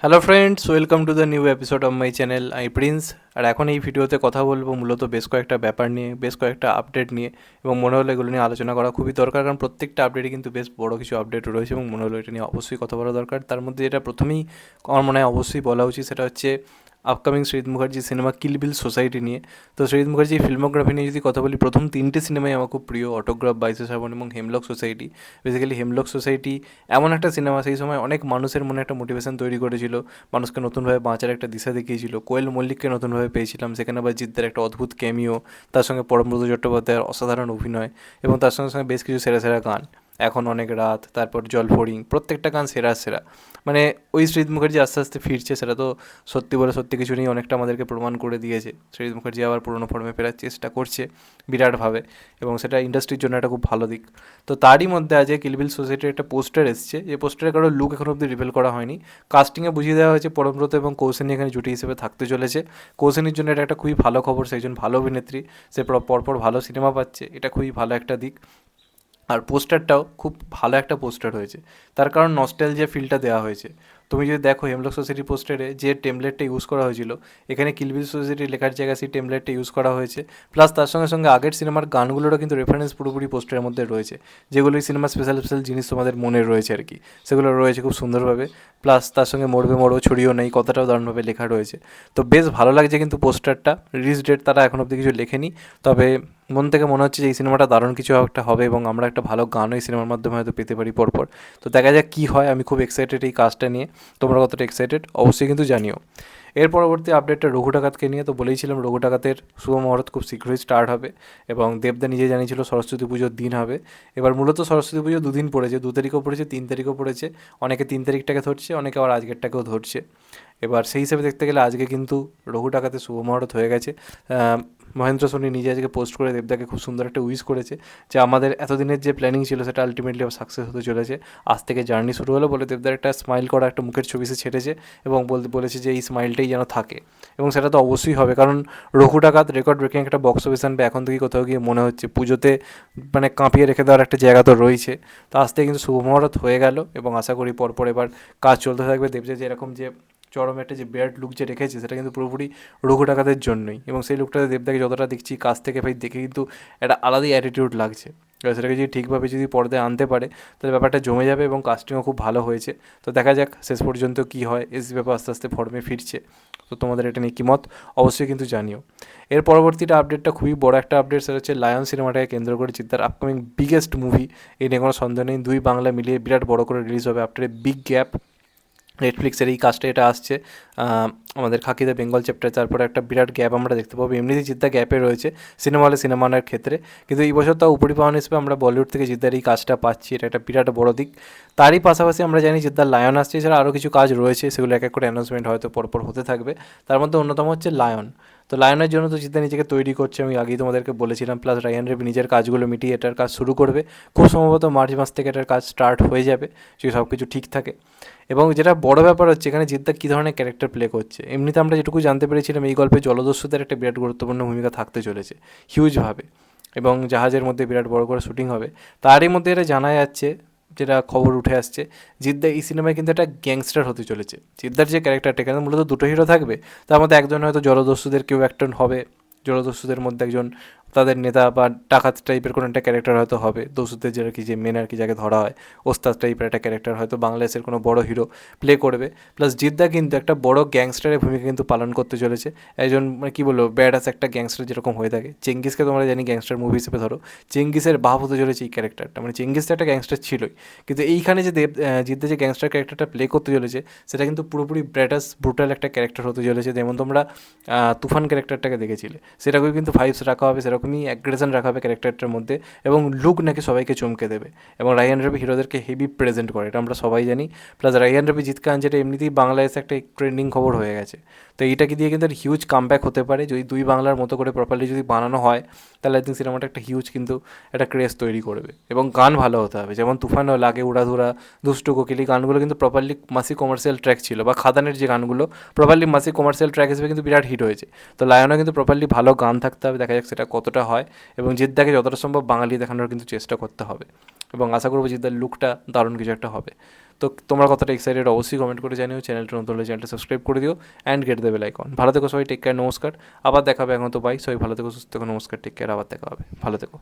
Hello friends, welcome to the new episode of my channel. I Prince. আর এখন এই ভিডিওতে কথা বলবো মূলত বেশ কয়েকটা ব্যাপার নিয়ে, বেশ কয়েকটা আপডেট নিয়ে, এবং মনে হলো এগুলো নিয়ে আলোচনা করা খুবই দরকার, কারণ প্রত্যেকটা আপডেটই কিন্তু বেশ বড় কিছু আপডেট রয়েছে এবং মনে হলো এটা নিয়ে অবশ্যই কথা বলা দরকার। তার মধ্যে যেটা প্রথমেই আমার মনে হয় অবশ্যই বলা উচিত সেটা হচ্ছে আপকামিং সৃজিত মুখার্জি সিনেমা কিল বিল সোসাইটি নিয়ে। তো সৃজিত মুখার্জির ফিল্মোগ্রাফি নিয়ে যদি কথা বলি, প্রথম তিনটে সিনেমাই আমার খুব প্রিয়, অটোগ্রাফ, বাইশে শ্রাবণ এবং hemlock society. Basically hemlock society এমন একটা সিনেমা, সেই সময় অনেক মানুষের মনে একটা মোটিভেশন তৈরি করেছিল, মানুষকে নতুনভাবে বাঁচার একটা দিশা দেখিয়েছিল। কোয়েল মল্লিককে নতুনভাবে পেয়েছিলাম, সেখানে আবার জিদ্দার একটা অদ্ভুত ক্যামিও, তার সঙ্গে পরমব্রত চট্টোপাধ্যায়ের অসাধারণ অভিনয়, এবং তার সঙ্গে সঙ্গে বেশ কিছু সেরা সেরা গান। এখন অনেক রাত, তারপর জলফড়িং, প্রত্যেকটা গান সেরা সেরা। মানে ওই সৃজিত মুখার্জি আস্তে আস্তে ফিরছে, সেটা তো সত্যি বলে সত্যি কিছু নেই, অনেকটা আমাদেরকে প্রমাণ করে দিয়েছে। সৃজিত মুখার্জি আবার পুরোনো ফর্মে ফেরার চেষ্টা করছে বিরাটভাবে, এবং সেটা ইন্ডাস্ট্রির জন্য একটা খুব ভালো দিক। তো তারই মধ্যে আজ কিলবিল সোসাইটির একটা পোস্টার এসছে, যে পোস্টারে কারো লুক এখন অব্দি রিভিল করা হয়নি। কাস্টিংয়ে বুঝিয়ে দেওয়া হয়েছে পরমব্রত এবং কৌশিনী এখানে জুটি হিসেবে থাকতে চলেছে। কৌশিনীর জন্য এটা একটা খুবই ভালো খবর, সে একজন ভালো অভিনেত্রী, সে পরপর ভালো সিনেমা পাচ্ছে, এটা খুবই ভালো একটা দিক। আর পোস্টারটাও খুব ভালো একটা পোস্টার হয়েছে, তার কারণ নস্টালজিয়া ফিলটা দেওয়া হয়েছে। তুমি যদি দেখো হেমলক সোসাইটি পোস্টারে যে টেমপ্লেটটা ইউজ করা হয়েছিল, এখানে কিলবিল সোসাইটি লেখার জায়গায় সেই টেমপ্লেটটা ইউজ করা হয়েছে। প্লাস তার সঙ্গে সঙ্গে আগের সিনেমার গানগুলোরও কিন্তু রেফারেন্স পুরোপুরি পোস্টারের মধ্যে রয়েছে, যেগুলো এই সিনেমার স্পেশাল স্পেশাল জিনিস তোমাদের মনে রয়েছে আর কি, সেগুলো রয়েছে খুব সুন্দরভাবে। প্লাস তার সঙ্গে মরবে মরো ছড়িও নেই কথাটাও দারুণভাবে লেখা রয়েছে। তো বেশ ভালো লাগছে কিন্তু পোস্টারটা। রিলিজ ডেট তারা এখন অব্দি কিছু লেখেনি, তবে মন থেকে মনে হচ্ছে যে এই সিনেমাটা দারুণ কিছু একটা হবে, এবং আমরা একটা ভালো গানও এই সিনেমার মাধ্যমে হয়তো পেতে পারি পরপর। তো দেখা যাক কী হয়, আমি খুব এক্সাইটেড এই কাজটা নিয়ে। তোমরা কতটা এক্সাইটেড অবশ্যই কিন্তু জানিও। এর পরবর্তী আপডেটটা রঘু ডাকাতকে নিয়ে। তো বলেইছিলাম রঘু ডাকাতের শুভ মুহূর্ত খুব শীঘ্রই স্টার্ট হবে, এবং দেবদা নিজে জানিয়েছিল সরস্বতী পুজোর দিন হবে। এবার মূলত সরস্বতী পুজো দুদিন পড়েছে, 2 তারিখও পড়েছে, 3 তারিখও পড়েছে। অনেকে 3 তারিখটাকে ধরছে, অনেকে আবার আজকেরটাকেও ধরছে। এবার সেই হিসেবে দেখতে গেলে আজকে কিন্তু রঘু ডাকাতের শুভ মুহূর্ত হয়ে গেছে। মহেন্দ্র সোনি নিজে আজকে পোস্ট করে দেবদাকে খুব সুন্দর একটা উইশ করেছে, যে আমাদের এতদিনের যে প্ল্যানিং ছিল সেটা আলটিমেটলি সাকসেস হতে চলেছে। আজ থেকে জার্নি শুরু হলো বলে দেবদার একটা স্মাইল করা একটা মুখের ছবি সে ছেড়েছে, এবং বলেছে যে এই স্মাইলটাই যেন থাকে। এবং সেটা তো অবশ্যই হবে, কারণ রঘু ডাকাত রেকর্ড ব্রেকিং একটা বক্স অফিস আনবে এখন থেকেই কোথাও গিয়ে মনে হচ্ছে। পুজোতে মানে কাঁপিয়ে রেখে দেওয়ার একটা জায়গা তো রয়েছে। তো আজ থেকে কিন্তু শুভ মুহূর্ত হয়ে গেল, এবং আশা করি পরপর এবার কাজ চলতে থাকবে। দেবদা যে এরকম যে চরম একটা যে বিরাট লুক যে রেখেছে, সেটা কিন্তু পুরোপুরি রঘু ডাকাতের জন্যই, এবং সেই লুকটাতে দেবদাকে যতটা দেখছি কাছ থেকে ভাই দেখে কিন্তু একটা আলাদাই অ্যাটিটিউড লাগছে। এবার সেটাকে যদি ঠিকভাবে যদি পর্দায় আনতে পারে, তাহলে ব্যাপারটা জমে যাবে, এবং কাস্টিংও খুব ভালো হয়েছে। তো দেখা যাক শেষ পর্যন্ত কী হয়। এস ব্যাপার আস্তে আস্তে ফর্মে ফিরছে। তো তোমাদের এটা নিয়ে কী মত অবশ্যই কিন্তু জানিও। এর পরবর্তীটা আপডেটটা খুবই বড় একটা আপডেট, সেটা হচ্ছে লায়ন সিনেমাটাকে কেন্দ্র করে জিদ্দার আপকামিং বিগেস্ট মুভি। এই নিয়ে কোনো সন্দেহ নেই, দুই বাংলা মিলিয়ে বিরাট বড় করে রিলিজ হবে আফটার এ বিগ গ্যাপ। নেটফ্লিক্সের এই কাজটা এটা আসছে আমাদের খাকিদা বেঙ্গল চ্যাপ্টার, তারপরে একটা বিরাট গ্যাপ আমরা দেখতে পাবো। এমনিতেই জিদ্দা গ্যাপে রয়েছে সিনেমা হলে সিনেমা আনার ক্ষেত্রে, কিন্তু এই বছর তাও উপরিপাওয়ান হিসেবে আমরা বলিউড থেকে জিদ্দার এই কাজটা পাচ্ছি, এটা একটা বিরাট বড় দিক। তারই পাশাপাশি আমরা জানি জিদ্দার লায়ন আসছে, এছাড়া আরও কিছু কাজ রয়েছে, সেগুলো এক এক করে অ্যানাউন্সমেন্ট হয়তো পরপর হতে থাকবে। তার মধ্যে অন্যতম হচ্ছে লায়ন। তো লায়নের জন্য তো জিদ্দা নিজেকে তৈরি করছে, আমি আগেই তোমাদেরকে বলেছিলাম। প্লাস রায়ান রেবি নিজের কাজগুলো মিটিয়ে এটার কাজ শুরু করবে, খুব সম্ভবত মার্চ মাস থেকে এটার কাজ স্টার্ট হয়ে যাবে, যদি সব কিছু ঠিক থাকে। এবং যেটা বড় ব্যাপার হচ্ছে এখানে জিদ্দা কী ধরনের ক্যারেক্টার প্লে করছে। এমনিতে আমরা যেটুকু জানতে পেরেছিলাম এই গল্পে জলদস্যুদের একটা বিরাট গুরুত্বপূর্ণ ভূমিকা থাকতে চলেছে, হিউজভাবে, এবং জাহাজের মধ্যে বিরাট বড় করে শুটিং হবে। তারই মধ্যে এটা জানা যাচ্ছে, যেটা খবর উঠে আসছে, জিদ্দা এই সিনেমায় কিন্তু একটা গ্যাংস্টার হতে চলেছে। জিদ্দার যে ক্যারেক্টারটা, এখানে মূলত দুটো হিরো থাকবে, তার মধ্যে একজন হয়তো জলদস্যুদের কেউ একজন হবে, জলদস্যুদের মধ্যে একজন তাদের নেতা বা ডাকাত টাইপের কোনো একটা ক্যারেক্টার হয়তো হবে। দস্যুদের যে আর কি, যে মেন আর কি যাকে ধরা হয়, ওস্তাদ টাইপের একটা ক্যারেক্টার হয়তো বাংলাদেশের কোনো বড় হিরো প্লে করবে। প্লাস জিদ্দা কিন্তু একটা বড় গ্যাংস্টারের ভূমিকা কিন্তু পালন করতে চলেছে। একজন মানে কী বলবো, ব্যাডাস একটা গ্যাংস্টার যেরকম হয়ে থাকে। চেঙ্গিসকে তোমরা জানি গ্যাংস্টার মুভি হিসেবে ধরো, চেঙ্গিসের বাপ হতে চলেছে এই ক্যারেক্টারটা। মানে চেঙ্গিস তো একটা গ্যাংস্টার ছিলই, কিন্তু এইখানে যে জিদ্দা যে গ্যাংস্টার ক্যারেক্টারটা প্লে করতে চলেছে, সেটা কিন্তু পুরোপুরি ব্যাডাস ব্রুটাল একটা ক্যারেক্টার হতে চলেছে। যেমন তোমরা তুফান ক্যারেক্টারটাকে দেখেছিলে, সেরকমই কিন্তু ভাইবস রাখা হবে, সেরকমই অ্যাগ্রেশন রাখা হবে ক্যারেক্টারটার মধ্যে, এবং লুক নাকি সবাইকে চমকে দেবে। এবং রায়ান রবি হিরোদেরকে হেভি প্রেজেন্ট করে, এটা আমরা সবাই জানি। প্লাস রায়ান রবি জিৎ খান, যেটা এমনিতেই বাংলাদেশে একটা ট্রেন্ডিং খবর হয়ে গেছে। তো এইটাকে দিয়ে কিন্তু হিউজ কামব্যাক হতে পারে, যদি দুই বাংলার মতো করে প্রপারলি যদি বানানো হয়, তাহলে আই থিঙ্ক সিনেমাটা একটা হিউজ কিন্তু একটা ক্রেজ তৈরি করবে। এবং গান ভালো হতে হবে, যেমন তুফানও লাগে, উড়াধুরা, দুষ্টু কোকিলি, গানগুলো কিন্তু প্রপারলি মাসি কমার্শিয়াল ট্র্যাক ছিল, বা খাদানের যে গানগুলো প্রপারলি মাসি কমার্শিয়াল ট্র্যাক হিসেবে কিন্তু বিরাট হিট হয়েছে। তো লায়নও কিন্তু প্রপারলি ভালো গান থাকতে হবে, দেখা যাক সেটা কতটা হয়। এবং জিদ্দাকে যতটা সম্ভব বাঙালি দেখানোর কিন্তু চেষ্টা করতে হবে, এবং আশা করবো জিদ্দার লুকটা দারুণ কিছু একটা হবে। তো তোমরা কতটা এক্সাইটেড অবশ্যই কমেন্ট করে জানিও। চ্যানেলটা নতুন হলে চ্যানেলটা সাবস্ক্রাইব করে দিও and get the bell icon. ভালো থেকো সবাই, টেক কেয়ার, নমস্কার। আবার দেখা হবে, এখন তো বাই। সবাই ভালো থেকো, সুস্থ থেকো, নমস্কার, টেক কেয়ার, আবার দেখা হবে, ভালো থেকো।